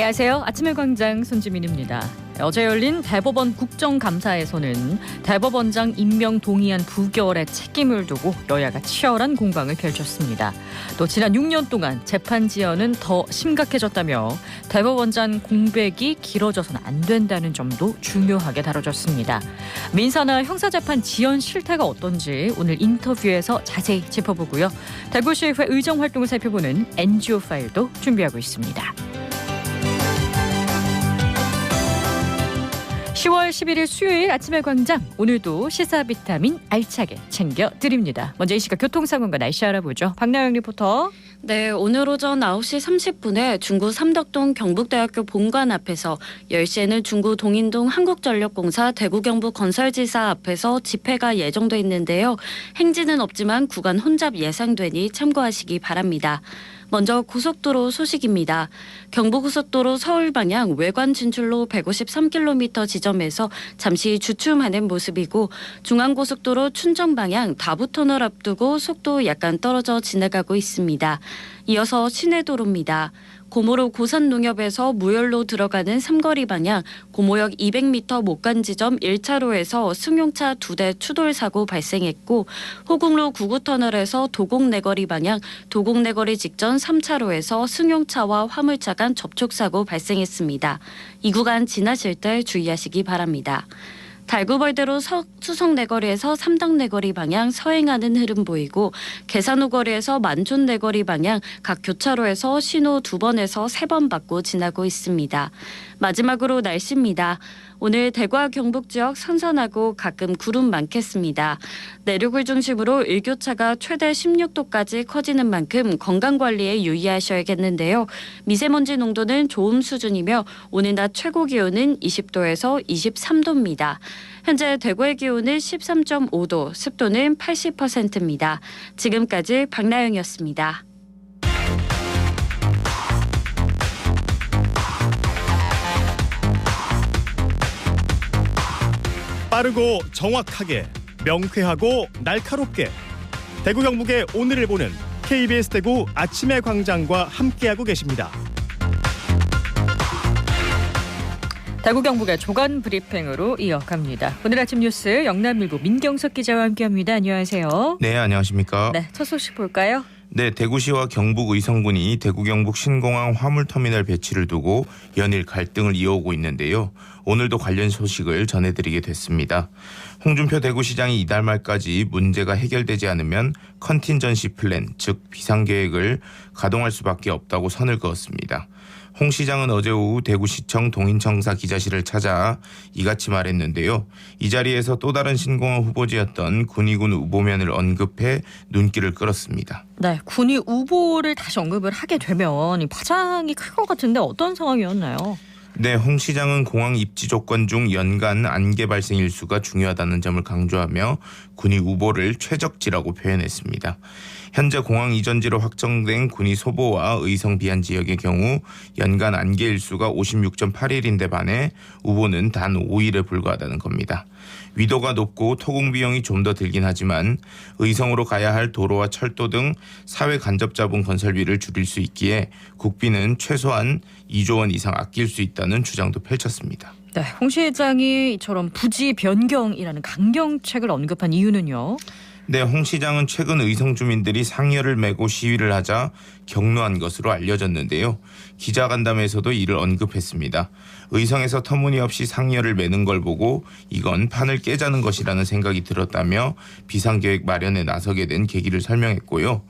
안녕하세요. 아침의 광장 손지민입니다. 어제 열린 대법원 국정감사에서는 대법원장 임명 동의안 부결의 책임을 두고 여야가 치열한 공방을 펼쳤습니다. 또 지난 6년 동안 재판 지연은 더 심각해졌다며 대법원장 공백이 길어져서는 안 된다는 점도 중요하게 다뤄졌습니다. 민사나 형사재판 지연 실태가 어떤지 오늘 인터뷰에서 자세히 짚어보고요. 대구시의회 의정활동을 살펴보는 NGO 파일도 준비하고 있습니다. 10월 11일 수요일 아침의 광장, 오늘도 시사 비타민 알차게 챙겨드립니다. 먼저 이 시각 교통 상황과 날씨 알아보죠. 박나영 리포터. 네, 오늘 오전 9시 30분에 중구 삼덕동 경북대학교 본관 앞에서 10시에는 중구 동인동 한국전력공사 대구경북건설지사 앞에서 집회가 예정돼 있는데요. 행진은 없지만 구간 혼잡 예상되니 참고하시기 바랍니다. 먼저 고속도로 소식입니다. 경부고속도로 서울 방향 외관 진출로 153km 지점에서 잠시 주춤하는 모습이고, 중앙고속도로 춘정 방향 다부터널 앞두고 속도 약간 떨어져 지나가고 있습니다. 이어서 시내도로입니다. 고모로 고산농협에서 무열로 들어가는 삼거리 방향 고모역 200m 못 간 지점 1차로에서 승용차 2대 추돌 사고 발생했고, 호국로 9구터널에서 도곡내거리 방향 도곡내거리 직전 3차로에서 승용차와 화물차 간 접촉사고 발생했습니다. 이 구간 지나실 때 주의하시기 바랍니다. 달구벌대로 수성내거리에서 삼덕내거리 방향 서행하는 흐름 보이고, 계산후거리에서 만촌내거리 방향 각 교차로에서 신호 2번에서 3번 받고 지나고 있습니다. 마지막으로 날씨입니다. 오늘 대구와 경북 지역 선선하고 가끔 구름 많겠습니다. 내륙을 중심으로 일교차가 최대 16도까지 커지는 만큼 건강관리에 유의하셔야겠는데요. 미세먼지 농도는 좋음 수준이며 오늘 낮 최고 기온은 20도에서 23도입니다. 현재 대구의 기온은 13.5도, 습도는 80%입니다. 지금까지 박나영이었습니다. 빠르고 정확하게, 명쾌하고 날카롭게, 대구 경북의 오늘을 보는 KBS 대구 아침의 광장과 함께하고 계십니다. 대구 경북의 조간 브리핑으로 이어갑니다. 오늘 아침 뉴스 영남일보 민경석 기자와 함께합니다. 안녕하세요. 네, 안녕하십니까. 네, 첫 소식 볼까요? 네, 대구시와 경북 의성군이 대구 경북 신공항 화물터미널 배치를 두고 연일 갈등을 이어오고 있는데요. 오늘도 관련 소식을 전해드리게 됐습니다. 홍준표 대구시장이 이달 말까지 문제가 해결되지 않으면 컨틴전시 플랜, 즉 비상계획을 가동할 수밖에 없다고 선을 그었습니다. 홍 시장은 어제 오후 대구시청 동인청사 기자실을 찾아 이같이 말했는데요. 이 자리에서 또 다른 신공항 후보지였던 군위군 우보면을 언급해 눈길을 끌었습니다. 네, 군위 우보를 다시 언급을 하게 되면 파장이 클 것 같은데 어떤 상황이었나요? 네, 홍 시장은 공항 입지 조건 중 연간 안개 발생 일수가 중요하다는 점을 강조하며 군위 우보를 최적지라고 표현했습니다. 현재 공항 이전지로 확정된 군위 소보와 의성 비안 지역의 경우 연간 안개 일수가 56.8일인데 반해 우보는 단 5일에 불과하다는 겁니다. 위도가 높고 토공 비용이 좀 더 들긴 하지만 의성으로 가야 할 도로와 철도 등 사회 간접 자본 건설비를 줄일 수 있기에 국비는 최소한 2조 원 이상 아낄 수 있다는 주장도 펼쳤습니다. 네, 홍 시장이 이처럼 부지 변경이라는 강경책을 언급한 이유는요? 네, 홍 시장은 최근 의성 주민들이 상여를 메고 시위를 하자 격노한 것으로 알려졌는데요. 기자간담회에서도 이를 언급했습니다. 의성에서 터무니없이 상여를 메는 걸 보고 이건 판을 깨자는 것이라는 생각이 들었다며 비상계획 마련에 나서게 된 계기를 설명했고요.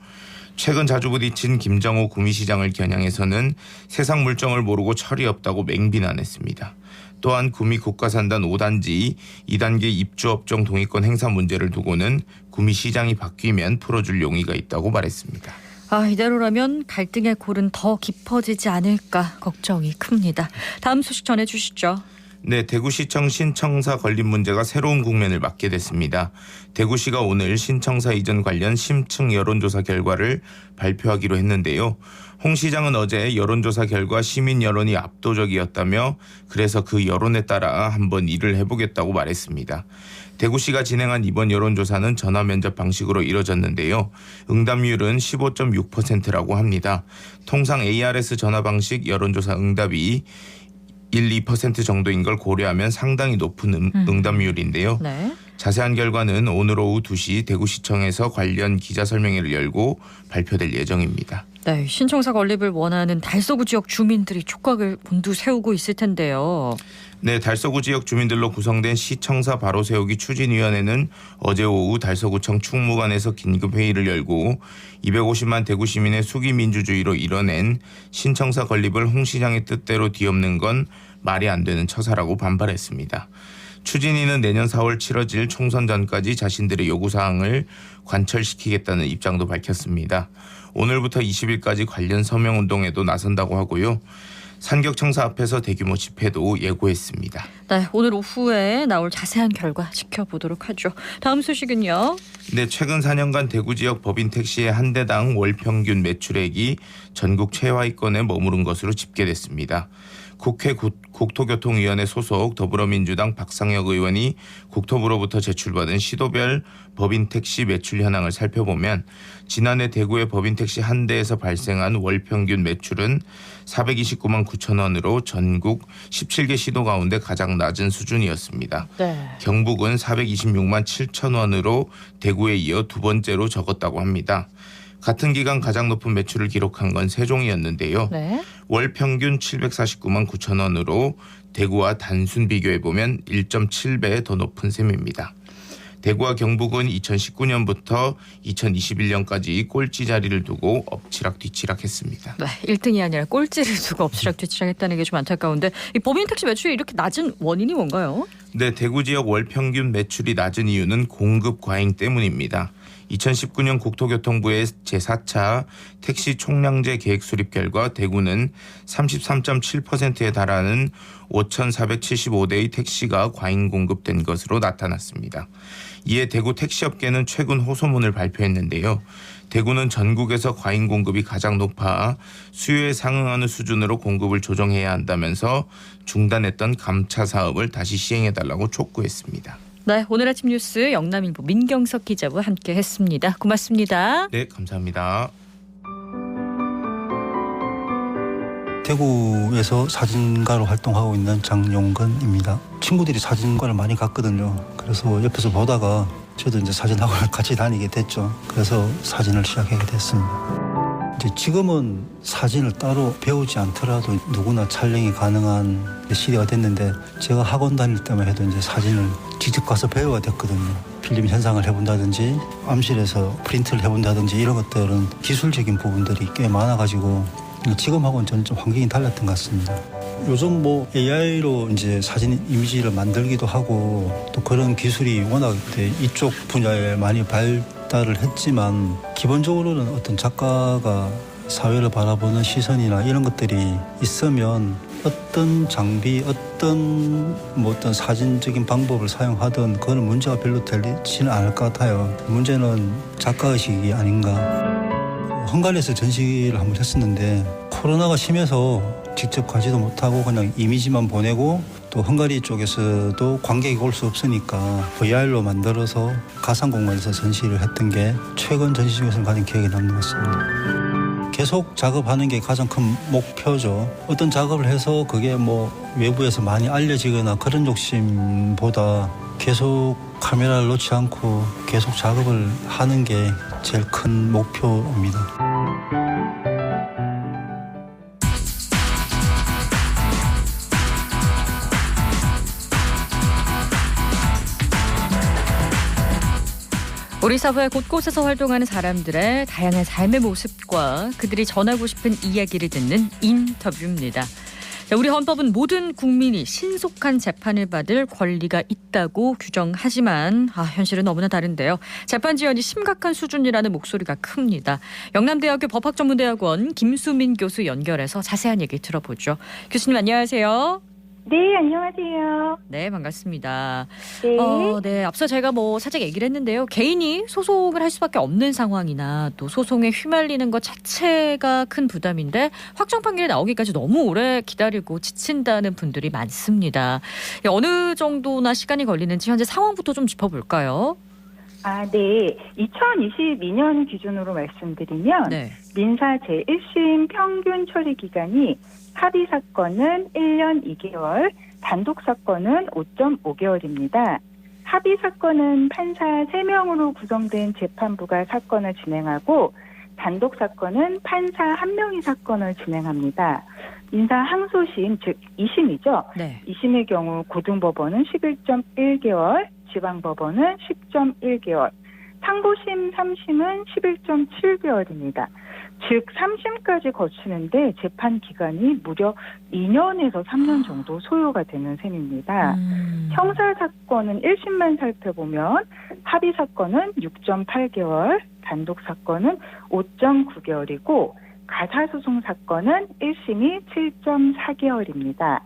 최근 자주 부딪힌 김정호 구미시장을 겨냥해서는 세상 물정을 모르고 철이 없다고 맹비난했습니다. 또한 구미 국가산단 5단지 2단계 입주업종 동의권 행사 문제를 두고는 구미시장이 바뀌면 풀어줄 용의가 있다고 말했습니다. 이대로라면 갈등의 골은 더 깊어지지 않을까 걱정이 큽니다. 다음 소식 전해주시죠. 네, 대구시청 신청사 건립 문제가 새로운 국면을 맞게 됐습니다. 대구시가 오늘 신청사 이전 관련 심층 여론조사 결과를 발표하기로 했는데요. 홍 시장은 어제 여론조사 결과 시민 여론이 압도적이었다며 그래서 그 여론에 따라 한번 일을 해보겠다고 말했습니다. 대구시가 진행한 이번 여론조사는 전화 면접 방식으로 이뤄졌는데요. 응답률은 15.6%라고 합니다. 통상 ARS 전화 방식 여론조사 응답이 1-2% 정도인 걸 고려하면 상당히 높은 응답률인데요. 네. 자세한 결과는 오늘 오후 2시 대구시청에서 관련 기자 설명회를 열고 발표될 예정입니다. 네, 신청사 건립을 원하는 달서구 지역 주민들이 촉각을 곤두세우고 있을 텐데요. 네, 달서구 지역 주민들로 구성된 시청사 바로 세우기 추진위원회는 어제 오후 달서구청 충무관에서 긴급 회의를 열고 250만 대구 시민의 수기 민주주의로 이뤄낸 신청사 건립을 홍 시장의 뜻대로 뒤엎는 건 말이 안 되는 처사라고 반발했습니다. 추진위는 내년 4월 치러질 총선 전까지 자신들의 요구사항을 관철시키겠다는 입장도 밝혔습니다. 오늘부터 20일까지 관련 서명운동에도 나선다고 하고요. 산격청사 앞에서 대규모 집회도 예고했습니다. 네, 오늘 오후에 나올 자세한 결과 지켜보도록 하죠. 다음 소식은요. 네, 최근 4년간 대구 지역 법인 택시의 한 대당 월 평균 매출액이 전국 최하위권에 머무른 것으로 집계됐습니다. 국회 국토교통위원회 소속 더불어민주당 박상혁 의원이 국토부로부터 제출받은 시도별 법인 택시 매출 현황을 살펴보면 지난해 대구의 법인 택시 한 대에서 발생한 월 평균 매출은 429만 9천 원으로 전국 17개 시도 가운데 가장 낮은 수준이었습니다. 네. 경북은 426만 7천 원으로 대구에 이어 두 번째로 적었다고 합니다. 같은 기간 가장 높은 매출을 기록한 건 세종이었는데요. 네. 월 평균 749만 9천 원으로 대구와 단순 비교해보면 1.7배 더 높은 셈입니다. 대구와 경북은 2019년부터 2021년까지 꼴찌 자리를 두고 엎치락뒤치락했습니다. 네, 1등이 아니라 꼴찌를 두고 엎치락뒤치락했다는 게 좀 안타까운데 이 법인 택시 매출이 이렇게 낮은 원인이 뭔가요? 네, 대구 지역 월 평균 매출이 낮은 이유는 공급 과잉 때문입니다. 2019년 국토교통부의 제4차 택시 총량제 계획 수립 결과 대구는 33.7%에 달하는 5,475대의 택시가 과잉 공급된 것으로 나타났습니다. 이에 대구 택시업계는 최근 호소문을 발표했는데요. 대구는 전국에서 과잉 공급이 가장 높아 수요에 상응하는 수준으로 공급을 조정해야 한다면서 중단했던 감차 사업을 다시 시행해달라고 촉구했습니다. 네, 오늘 아침 뉴스 영남일보 민경석 기자와 함께했습니다. 고맙습니다. 네, 감사합니다. 대구에서 사진가로 활동하고 있는 장용근입니다. 친구들이 사진관을 많이 갔거든요. 그래서 옆에서 보다가 저도 이제 사진학원을 같이 다니게 됐죠. 그래서 사진을 시작하게 됐습니다. 이제 지금은 사진을 따로 배우지 않더라도 누구나 촬영이 가능한 시대가 됐는데 제가 학원 다닐 때만 해도 이제 사진을 직접 가서 배워야 됐거든요. 필름 현상을 해본다든지 암실에서 프린트를 해본다든지 이런 것들은 기술적인 부분들이 꽤 많아가지고 지금하고는 저는 좀 환경이 달랐던 것 같습니다. 요즘 뭐 AI로 이제 사진 이미지를 만들기도 하고 또 그런 기술이 워낙 이쪽 분야에 많이 발달을 했지만 기본적으로는 어떤 작가가 사회를 바라보는 시선이나 이런 것들이 있으면 어떤 장비, 어떤 사진적인 방법을 사용하든 그건 문제가 별로 되지는 않을 것 같아요. 문제는 작가의식이 아닌가. 헝가리에서 전시를 한번 했었는데 코로나가 심해서 직접 가지도 못하고 그냥 이미지만 보내고 또 헝가리 쪽에서도 관객이 올 수 없으니까 VR로 만들어서 가상공간에서 전시를 했던 게 최근 전시 중에서는 가장 기억에 남는 것 같습니다. 계속 작업하는 게 가장 큰 목표죠. 어떤 작업을 해서 그게 뭐 외부에서 많이 알려지거나 그런 욕심보다 계속 카메라를 놓지 않고 계속 작업을 하는 게 제일 큰 목표입니다. 우리 사회 곳곳에서 활동하는 사람들의 다양한 삶의 모습과 그들이 전하고 싶은 이야기를 듣는 인터뷰입니다. 우리 헌법은 모든 국민이 신속한 재판을 받을 권리가 있다고 규정하지만 현실은 너무나 다른데요. 재판 지연이 심각한 수준이라는 목소리가 큽니다. 영남대학교 법학전문대학원 김수민 교수 연결해서 자세한 얘기 들어보죠. 교수님 안녕하세요. 네, 안녕하세요. 네, 반갑습니다. 네. 네, 앞서 제가 살짝 얘기를 했는데요. 개인이 소송을 할 수밖에 없는 상황이나 또 소송에 휘말리는 것 자체가 큰 부담인데 확정 판결이 나오기까지 너무 오래 기다리고 지친다는 분들이 많습니다. 어느 정도나 시간이 걸리는지 현재 상황부터 좀 짚어볼까요? 네. 2022년 기준으로 말씀드리면 네. 민사 제1심 평균 처리 기간이 합의 사건은 1년 2개월, 단독 사건은 5.5개월입니다. 합의 사건은 판사 3명으로 구성된 재판부가 사건을 진행하고 단독 사건은 판사 1명이 사건을 진행합니다. 민사 항소심, 즉 2심이죠. 네. 2심의 경우 고등법원은 11.1개월, 지방법원은 10.1개월, 상고심 3심은 11.7개월입니다. 즉 3심까지 거치는데 재판 기간이 무려 2년에서 3년 정도 소요가 되는 셈입니다. 형사 사건은 1심만 살펴보면 합의 사건은 6.8개월, 단독 사건은 5.9개월이고 가사소송 사건은 1심이 7.4개월입니다.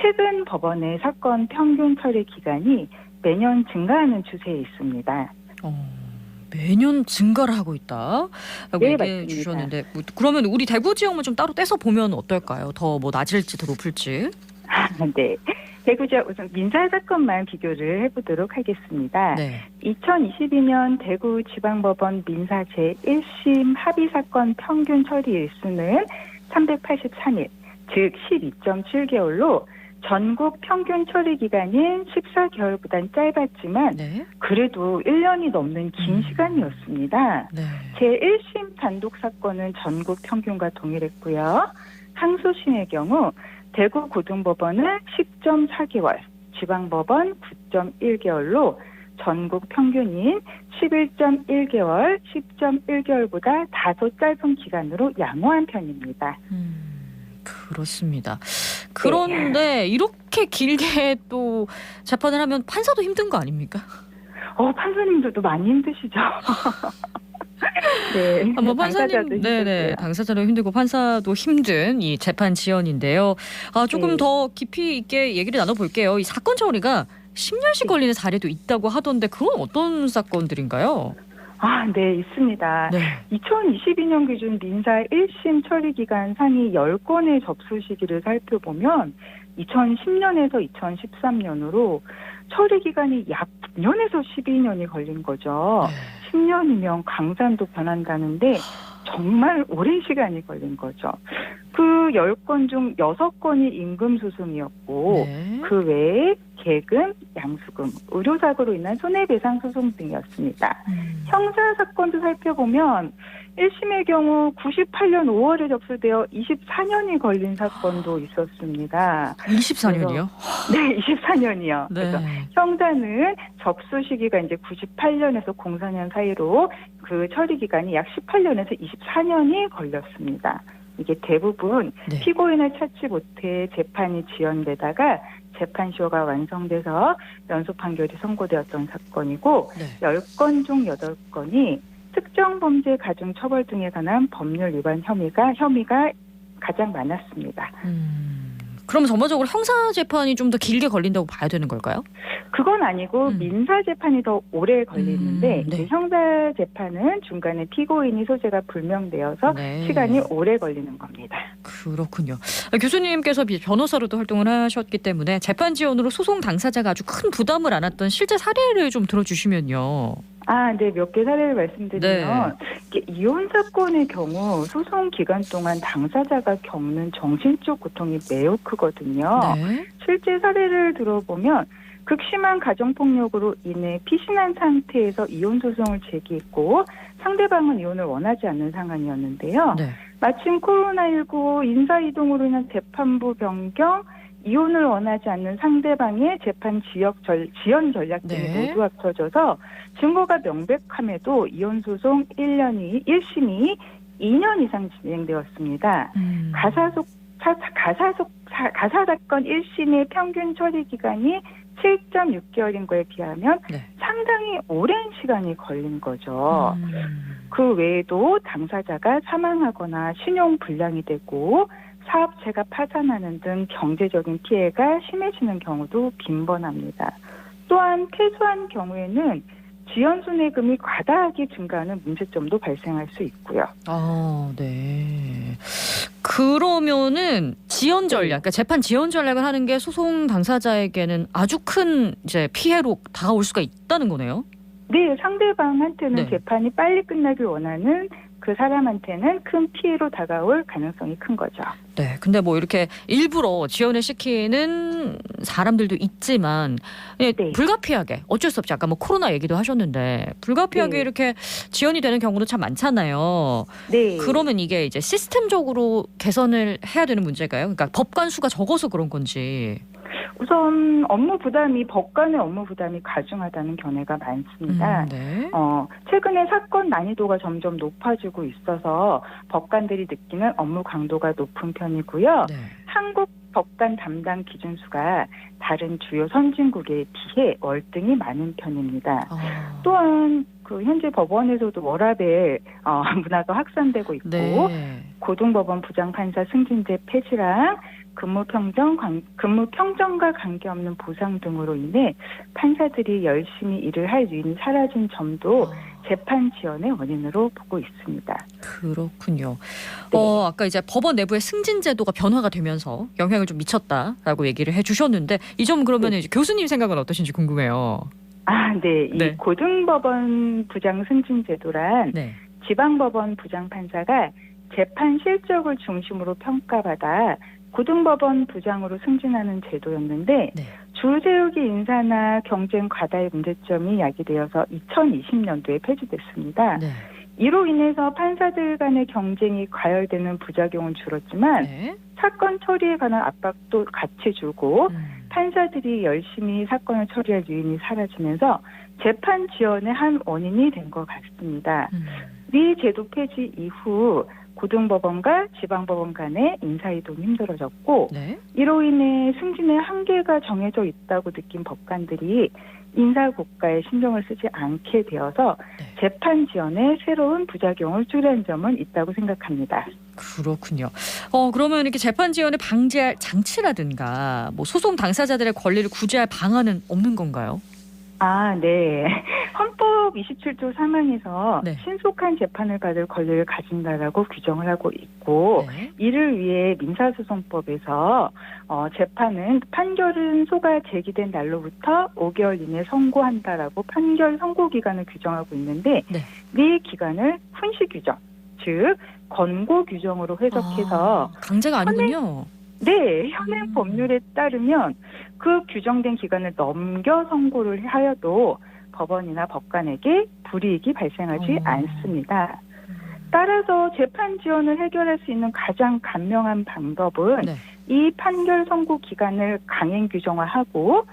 최근 법원의 사건 평균 처리 기간이 매년 증가하는 추세에 있습니다. 매년 증가를 하고 있다라고 네, 얘기해 맞습니다. 주셨는데 그러면 우리 대구 지역만 좀 따로 떼서 보면 어떨까요? 더 낮을지 더 높을지. 네. 대구 지역 우선 민사 사건만 비교를 해보도록 하겠습니다. 네. 2022년 대구지방법원 민사 제1심 합의 사건 평균 처리 일수는 383일, 즉 12.7개월로 전국 평균 처리 기간인 14개월보단 짧았지만 네. 그래도 1년이 넘는 긴 시간이었습니다. 네. 제1심 단독 사건은 전국 평균과 동일했고요. 항소심의 경우 대구 고등법원은 10.4개월, 지방법원 9.1개월로 전국 평균인 11.1개월, 10.1개월보다 다소 짧은 기간으로 양호한 편입니다. 그렇습니다. 그런데 이렇게 길게 또 재판을 하면 판사도 힘든 거 아닙니까? 판사님들도 많이 힘드시죠? 네. 판사님, 네네, 당사자도 힘들고 판사도 힘든 이 재판 지연인데요. 조금 네. 더 깊이 있게 얘기를 나눠볼게요. 이 사건 처리가 10년씩 걸리는 사례도 있다고 하던데 그건 어떤 사건들인가요? 네, 있습니다. 네. 2022년 기준 민사 1심 처리 기간 상위 10건의 접수 시기를 살펴보면 2010년에서 2013년으로 처리 기간이 약 9년에서 12년이 걸린 거죠. 10년이면 강산도 변한다는데 정말 오랜 시간이 걸린 거죠. 그 10건 중 6건이 임금소송이었고 네. 그 외에 계금, 양수금, 의료사고로 인한 손해배상 소송 등이었습니다. 형사 사건도 살펴보면 1심의 경우 98년 5월에 접수되어 24년이 걸린 사건도 있었습니다. 24년이요? 네, 24년이요. 네. 그래서 형사는 접수 시기가 이제 98년에서 04년 사이로 그 처리 기간이 약 18년에서 24년이 걸렸습니다. 이게 대부분 네. 피고인을 찾지 못해 재판이 지연되다가 재판시효가 완성돼서 연소 판결이 선고되었던 사건이고 네. 10건 중 8건이 특정 범죄 가중 처벌 등에 관한 법률 위반 혐의가 가장 많았습니다. 그럼 전반적으로 형사 재판이 좀 더 길게 걸린다고 봐야 되는 걸까요? 그건 아니고 민사 재판이 더 오래 걸리는데 네. 이제 형사 재판은 중간에 피고인이 소재가 불명되어서 네. 시간이 오래 걸리는 겁니다. 그렇군요. 교수님께서 변호사로도 활동을 하셨기 때문에 재판 지연으로 소송 당사자가 아주 큰 부담을 안았던 실제 사례를 좀 들어주시면요. 네, 몇 개 사례를 말씀드리면 이혼 사건의 경우 소송 기간 동안 당사자가 겪는 정신적 고통이 매우 크거든요. 네. 실제 사례를 들어보면 극심한 가정폭력으로 인해 피신한 상태에서 이혼 소송을 제기했고 상대방은 이혼을 원하지 않는 상황이었는데요. 네. 마침 코로나19 인사이동으로 인한 재판부 변경, 이혼을 원하지 않는 상대방의 재판 지연 전략 등이 네. 모두 합쳐져서 증거가 명백함에도 이혼 소송 1심이 2년 이상 진행되었습니다. 가사 사건 1심의 평균 처리 기간이 7.6개월인 거에 비하면 네. 상당히 오랜 시간이 걸린 거죠. 그 외에도 당사자가 사망하거나 신용 불량이 되고 사업체가 파산하는 등 경제적인 피해가 심해지는 경우도 빈번합니다. 또한 패소한 경우에는 지연 순회금이 과다하게 증가하는 문제점도 발생할 수 있고요. 아, 네. 그러면은 지연 전략, 그러니까 재판 지연 전략을 하는 게 소송 당사자에게는 아주 큰 이제 피해로 다가올 수가 있다는 거네요. 네, 상대방한테는 네. 재판이 빨리 끝나길 원하는 그 사람한테는 큰 피해로 다가올 가능성이 큰 거죠. 네. 근데 뭐 이렇게 일부러 지연을 시키는 사람들도 있지만 예, 네. 불가피하게 어쩔 수 없이 아까 뭐 코로나 얘기도 하셨는데 불가피하게 네. 이렇게 지연이 되는 경우도 참 많잖아요. 네. 그러면 이게 이제 시스템적으로 개선을 해야 되는 문제가요? 그러니까 법관 수가 적어서 그런 건지. 우선 법관의 업무 부담이 가중하다는 견해가 많습니다. 네. 최근에 사건 난이도가 점점 높아지고 있어서 법관들이 느끼는 업무 강도가 높은 편이고요. 네. 한국 법관 담당 기준수가 다른 주요 선진국에 비해 월등히 많은 편입니다. 또한 그 현재 법원에서도 워라밸 문화가 확산되고 있고 네. 고등법원 부장판사 승진제 폐지랑 근무 평정과 관계없는 보상 등으로 인해 판사들이 열심히 일을 할 유인이 사라진 점도 재판 지연의 원인으로 보고 있습니다. 그렇군요. 네. 아까 이제 법원 내부의 승진 제도가 변화가 되면서 영향을 좀 미쳤다라고 얘기를 해주셨는데 이 점은 그러면 네. 이제 교수님 생각은 어떠신지 궁금해요. 네. 네. 이 고등법원 부장 승진 제도란 네. 지방법원 부장판사가 재판 실적을 중심으로 평가받아 고등법원 부장으로 승진하는 제도였는데 네. 줄세우기 인사나 경쟁 과다의 문제점이 야기되어서 2020년도에 폐지됐습니다. 네. 이로 인해서 판사들 간의 경쟁이 과열되는 부작용은 줄었지만 네. 사건 처리에 관한 압박도 같이 줄고 음. 판사들이 열심히 사건을 처리할 유인이 사라지면서 재판 지연의 한 원인이 된 것 같습니다. 이 제도 폐지 이후 고등법원과 지방법원 간의 인사이동이 힘들어졌고 네. 이로 인해 승진의 한계가 정해져 있다고 느낀 법관들이 인사고과에 신경을 쓰지 않게 되어서 네. 재판 지연에 새로운 부작용을 초래한 점은 있다고 생각합니다. 그렇군요. 그러면 이렇게 재판 지연을 방지할 장치라든가 뭐 소송 당사자들의 권리를 구제할 방안은 없는 건가요? 네. 헌법 27조 3항에서 네. 신속한 재판을 받을 권리를 가진다라고 규정을 하고 있고 네. 이를 위해 민사소송법에서 판결은 소가 제기된 날로부터 5개월 이내 선고한다라고 판결 선고 기간을 규정하고 있는데 네. 이 기간을 훈시 규정, 즉 권고 규정으로 해석해서 강제가 아니군요. 네, 현행 법률에 따르면 그 규정된 기간을 넘겨 선고를 하여도 법원이나 법관에게 불이익이 발생하지 않습니다. 따라서 재판 지연을 해결할 수 있는 가장 간명한 방법은 네. 이 판결 선고 기간을 강행 규정화하고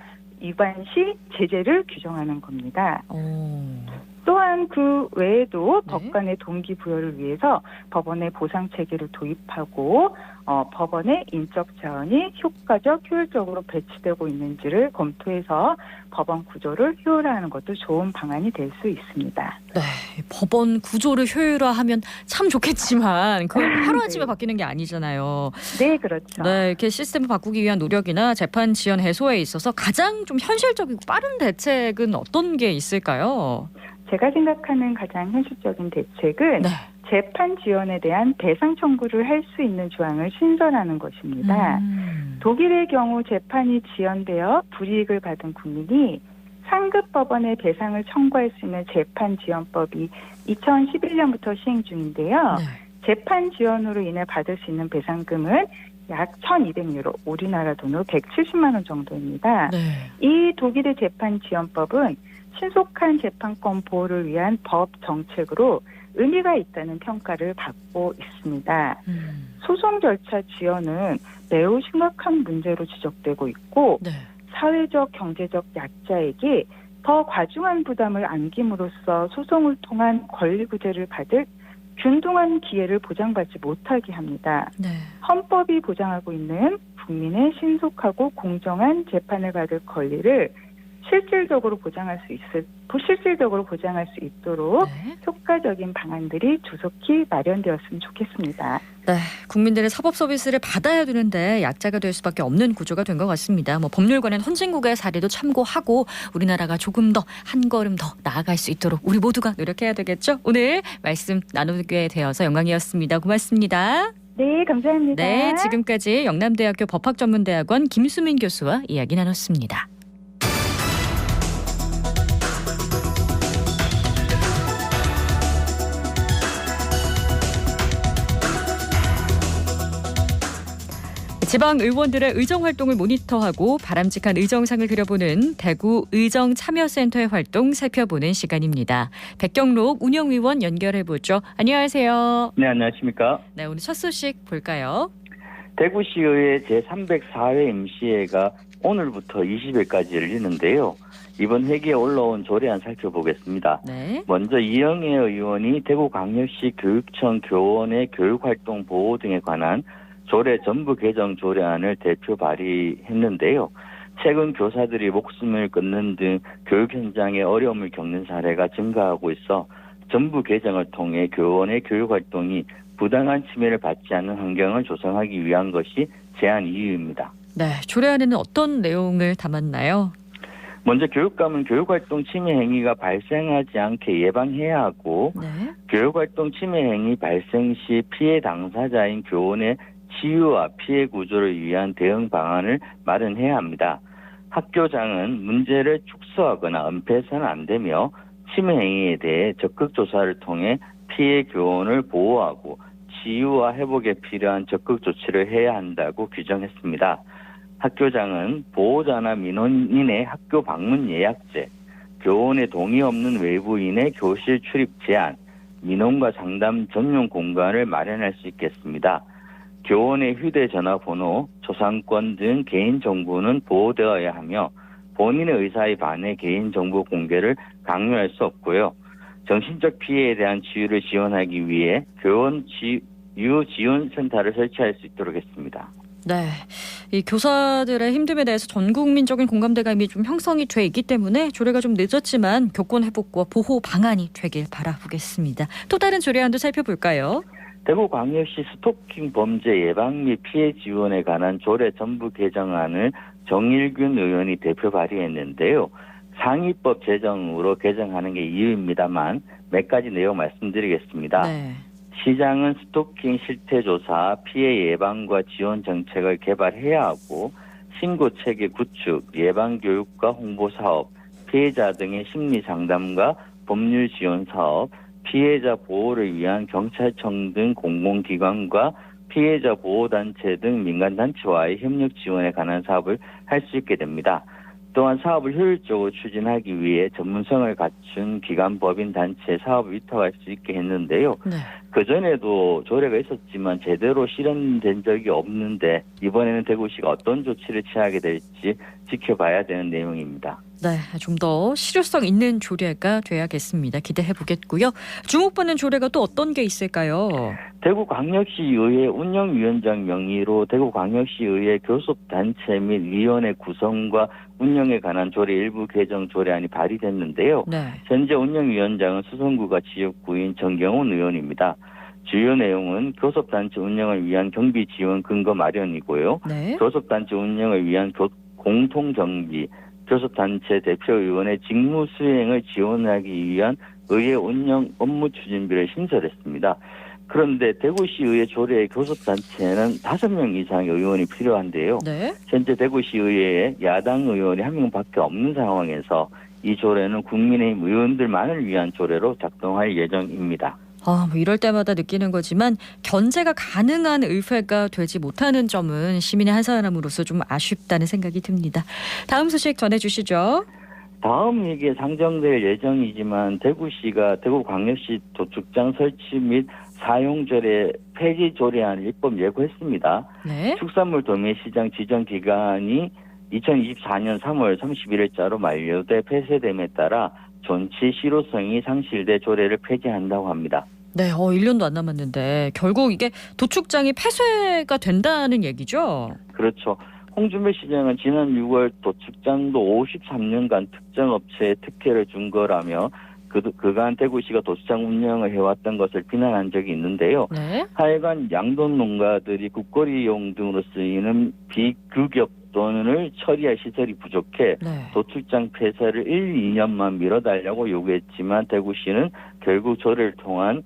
위반 시 제재를 규정하는 겁니다. 또한 그 외에도 네. 법관의 동기부여를 위해서 법원의 보상 체계를 도입하고 법원의 인적 자원이 효과적, 효율적으로 배치되고 있는지를 검토해서 법원 구조를 효율화하는 것도 좋은 방안이 될 수 있습니다. 네, 법원 구조를 효율화하면 참 좋겠지만 그건 하루아침에 네. 바뀌는 게 아니잖아요. 네, 그렇죠. 네, 이렇게 시스템을 바꾸기 위한 노력이나 재판 지연 해소에 있어서 가장 좀 현실적이고 빠른 대책은 어떤 게 있을까요? 제가 생각하는 가장 현실적인 대책은 네. 재판 지연에 대한 배상 청구를 할 수 있는 조항을 신설하는 것입니다. 독일의 경우 재판이 지연되어 불이익을 받은 국민이 상급 법원에 배상을 청구할 수 있는 재판 지연법이 2011년부터 시행 중인데요. 네. 재판 지연으로 인해 받을 수 있는 배상금은 약 1,200유로, 우리나라 돈으로 170만 원 정도입니다. 네. 이 독일의 재판 지연법은 신속한 재판권 보호를 위한 법 정책으로 의미가 있다는 평가를 받고 있습니다. 소송 절차 지연은 매우 심각한 문제로 지적되고 있고 네. 사회적, 경제적 약자에게 더 과중한 부담을 안김으로써 소송을 통한 권리 구제를 받을 균등한 기회를 보장받지 못하게 합니다. 네. 헌법이 보장하고 있는 국민의 신속하고 공정한 재판을 받을 권리를 실질적으로 보장할 수 있을 않고 실질적으로 보장할 수 있도록 네. 효과적인 방안들이 조속히 마련되었으면 좋겠습니다. 네, 국민들의 사법 서비스를 받아야 되는데 약자가 될 수밖에 없는 구조가 된 것 같습니다. 법률관은 선진국의 사례도 참고하고 우리나라가 조금 더 한 걸음 더 나아갈 수 있도록 우리 모두가 노력해야 되겠죠. 오늘 말씀 나누게 되어서 영광이었습니다. 고맙습니다. 네, 감사합니다. 네, 지금까지 영남대학교 법학전문대학원 김수민 교수와 이야기 나눴습니다. 지방 의원들의 의정 활동을 모니터하고 바람직한 의정상을 그려보는 대구 의정참여센터의 활동 살펴보는 시간입니다. 백경록 운영위원 연결해보죠. 안녕하세요. 네, 안녕하십니까. 네, 오늘 첫 소식 볼까요? 대구시의회 제304회 임시회가 오늘부터 20일까지 열리는데요. 이번 회기에 올라온 조례안 살펴보겠습니다. 네. 먼저 이영애 의원이 대구광역시 교육청 교원의 교육활동 보호 등에 관한 조례 전부 개정 조례안을 대표 발의했는데요. 최근 교사들이 목숨을 끊는 등 교육 현장에 어려움을 겪는 사례가 증가하고 있어 전부 개정을 통해 교원의 교육활동이 부당한 침해를 받지 않는 환경을 조성하기 위한 것이 제안 이유입니다. 네, 조례안에는 어떤 내용을 담았나요? 먼저 교육감은 교육활동 침해 행위가 발생하지 않게 예방해야 하고 네. 교육활동 침해 행위 발생 시 피해 당사자인 교원의 치유와 피해 구조를 위한 대응 방안을 마련해야 합니다. 학교장은 문제를 축소하거나 은폐해서는 안 되며 침해 행위에 대해 적극 조사를 통해 피해 교원을 보호하고 치유와 회복에 필요한 적극 조치를 해야 한다고 규정했습니다. 학교장은 보호자나 민원인의 학교 방문 예약제, 교원의 동의 없는 외부인의 교실 출입 제한, 민원과 상담 전용 공간을 마련할 수 있겠습니다. 교원의 휴대전화 번호, 초상권 등 개인정보는 보호되어야 하며 본인의 의사에 반해 개인정보 공개를 강요할 수 없고요. 정신적 피해에 대한 치유를 지원하기 위해 교원 치유 지원센터를 설치할 수 있도록 했습니다. 네, 이 교사들의 힘듦에 대해서 전 국민적인 공감대가 이미 좀 형성이 돼 있기 때문에 조례가 좀 늦었지만 교권 회복과 보호 방안이 되길 바라보겠습니다. 또 다른 조례안도 살펴볼까요? 대구광역시 스토킹 범죄 예방 및 피해 지원에 관한 조례 전부 개정안을 정일균 의원이 대표 발의했는데요. 상위법 제정으로 개정하는 게 이유입니다만 몇 가지 내용 말씀드리겠습니다. 네. 시장은 스토킹 실태조사, 피해 예방과 지원 정책을 개발해야 하고 신고체계 구축, 예방교육과 홍보사업, 피해자 등의 심리상담과 법률 지원 사업, 피해자 보호를 위한 경찰청 등 공공기관과 피해자 보호단체 등 민간단체와의 협력 지원에 관한 사업을 할 수 있게 됩니다. 또한 사업을 효율적으로 추진하기 위해 전문성을 갖춘 기관, 법인, 단체 사업을 위탁할 수 있게 했는데요. 네. 그전에도 조례가 있었지만 제대로 실현된 적이 없는데 이번에는 대구시가 어떤 조치를 취하게 될지 지켜봐야 되는 내용입니다. 네, 좀 더 실효성 있는 조례가 돼야겠습니다. 기대해 보겠고요. 주목받는 조례가 또 어떤 게 있을까요? 대구광역시의회 운영위원장 명의로 대구광역시의회 교섭단체 및 위원회 구성과 운영에 관한 조례 일부 개정 조례안이 발의됐는데요. 네. 현재 운영위원장은 수성구가 지역구인 정경훈 의원입니다. 주요 내용은 교섭단체 운영을 위한 경비 지원 근거 마련이고요. 네. 교섭단체 운영을 위한 공통정비, 교섭단체 대표위원회 직무 수행을 지원하기 위한 의회 운영 업무 추진비를 신설했습니다. 그런데 대구시의회 조례의 교섭단체는 5명 이상의 의원이 필요한데요. 네. 현재 대구시의회에 야당 의원이 1명밖에 없는 상황에서 이 조례는 국민의힘 의원들만을 위한 조례로 작동할 예정입니다. 이럴 때마다 느끼는 거지만 견제가 가능한 의회가 되지 못하는 점은 시민의 한 사람으로서 좀 아쉽다는 생각이 듭니다. 다음 소식 전해주시죠. 다음 회기에 상정될 예정이지만 대구시가 대구광역시 도축장 설치 및 사용조례 폐지 조례안을 입법 예고했습니다. 네. 축산물 도매시장 지정 기간이 2024년 3월 31일자로 만료돼 폐쇄됨에 따라 존치 실효성이 상실돼 조례를 폐지한다고 합니다. 네, 1년도 안 남았는데 결국 이게 도축장이 폐쇄가 된다는 얘기죠? 그렇죠. 홍준표 시장은 지난 6월 도축장도 53년간 특정 업체에 특혜를 준 거라며 그간 대구시가 도축장 운영을 해왔던 것을 비난한 적이 있는데요. 네. 하여간 양돈 농가들이 국거리용 등으로 쓰이는 비규격 돈을 처리할 시설이 부족해 네. 도축장 폐쇄를 1, 2년만 미뤄달라고 요구했지만 대구시는 결국 조례를 통한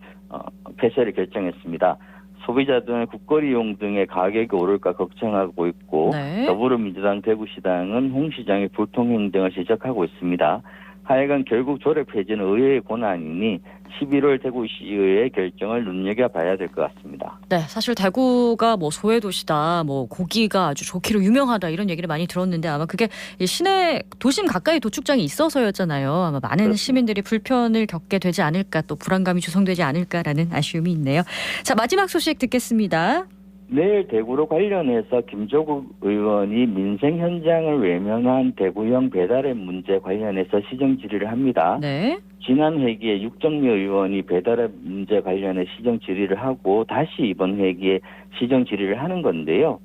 폐쇄를 결정했습니다. 소비자들은 국거리용 등의 가격이 오를까 걱정하고 있고 네. 더불어민주당 대구시당은 홍 시장의 불통행 등을 지적하고 있습니다. 하여간 결국 조례 폐지는 의회의 권한이니 11월 대구시의회 결정을 눈여겨봐야 될 것 같습니다. 네, 사실 대구가 뭐 소외도시다, 뭐 고기가 아주 좋기로 유명하다 이런 얘기를 많이 들었는데 아마 그게 시내 도심 가까이 도축장이 있어서였잖아요. 아마 많은 그렇습니다. 시민들이 불편을 겪게 되지 않을까, 또 불안감이 조성되지 않을까라는 아쉬움이 있네요. 자, 마지막 소식 듣겠습니다. 내일 대구로 관련해서 김조국 의원이 민생 현장을 외면한 대구형 배달앱 문제 관련해서 시정 질의를 합니다. 네. 지난 회기에 육정미 의원이 배달앱 문제 관련해 시정 질의를 하고 다시 이번 회기에 시정 질의를 하는 건데요.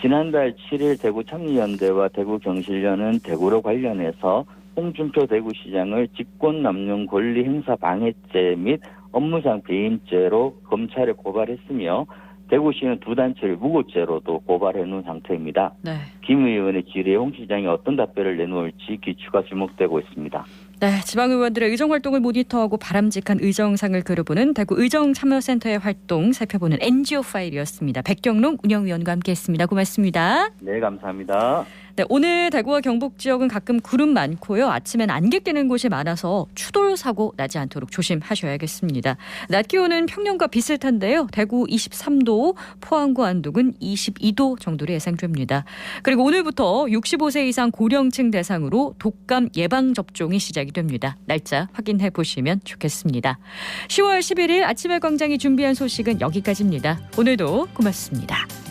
지난달 7일 대구 참여연대와 대구경실련은 대구로 관련해서 홍준표 대구시장을 직권남용 권리 행사 방해죄 및 업무상 배임죄로 검찰에 고발했으며 대구시는 두 단체를 무고죄로도 고발해 놓은 상태입니다. 네. 김 의원의 질의에 홍 시장이 어떤 답변을 내놓을지 기추가 주목되고 있습니다. 네, 지방의원들의 의정활동을 모니터하고 바람직한 의정상을 그려보는 대구 의정참여센터의 활동 살펴보는 NGO 파일이었습니다. 백경록 운영위원과 함께했습니다. 고맙습니다. 네, 감사합니다. 네, 오늘 대구와 경북 지역은 가끔 구름 많고요. 아침엔 안개 끼는 곳이 많아서 추돌 사고 나지 않도록 조심하셔야겠습니다. 낮 기온은 평년과 비슷한데요. 대구 23도, 포항과 안동은 22도 정도로 예상됩니다. 그리고 오늘부터 65세 이상 고령층 대상으로 독감 예방접종이 시작이 됩니다. 날짜 확인해 보시면 좋겠습니다. 10월 11일 아침의 광장이 준비한 소식은 여기까지입니다. 오늘도 고맙습니다.